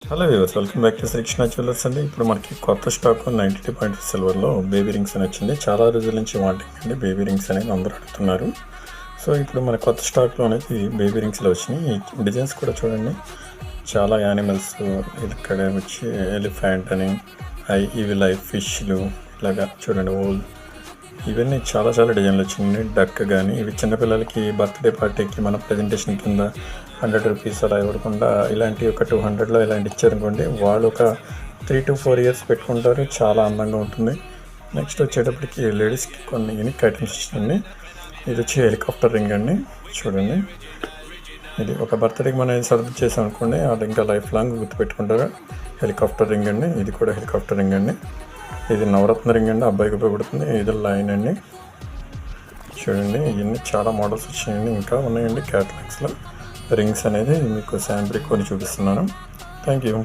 Hello viewers, welcome back to Srikrishna jewellers అండి. ఇప్పుడు మనకి కొత్త స్టాక్ 92 సిల్వర్లో బేబీ రింగ్స్ అని వచ్చింది. చాలా రోజుల నుంచి వాంటింగ్ అండి బేబీ రింగ్స్ అనేది అందరూ అడుగుతున్నారు. సో ఇప్పుడు మన కొత్త స్టాక్లో అనేది బేబీ రింగ్స్లో వచ్చినాయి. ఈ డిజైన్స్ కూడా చూడండి, చాలా యానిమల్స్ ఇక్కడ వచ్చి ఎలిఫెంట్ అని ఇవి లైఫ్ ఫిష్లు ఇలాగా చూడండి. ఓల్ ఇవన్నీ చాలా చాలా డిజైన్లు వచ్చినాయి. డక్ కానీ ఇవి చిన్నపిల్లలకి బర్త్డే పార్టీకి మన ప్రజెంటేషన్ కింద 100 రూపీస్ అలా ఇవ్వకుండా ఇలాంటి ఒక 200లో ఇలాంటి ఇచ్చారనుకోండి, వాళ్ళు ఒక 3 to 4 ఇయర్స్ పెట్టుకుంటారు. చాలా అందంగా ఉంటుంది. నెక్స్ట్ వచ్చేటప్పటికి లేడీస్కి కొన్ని యూనిక్ ఐటమ్స్ వచ్చినాయి. ఇది వచ్చి హెలికాప్టర్ రింగ్ అండి. చూడండి, ఇది ఒక బర్త్డేకి మనం సెలబ్రేట్ చేసాం అనుకోండి, అది ఇంకా లైఫ్ లాంగ్ గుర్తుపెట్టుకుంటారు. హెలికాప్టర్ రింగ్ అండి. ఇది కూడా హెలికాప్టర్ రింగ్ అండి. ఇది నవరత్న రింగ్ అండి, అబ్బాయికి ఉపయోగపడుతుంది. ఇది లైన్ అండి. చూడండి, ఇవన్నీ చాలా మోడల్స్ వచ్చినాయండి, ఇంకా ఉన్నాయండి క్యాటలాగ్స్లో. రింగ్స్ అనేది మీకు శాంపుల్ కొన్ని చూపిస్తున్నాను. Thank you.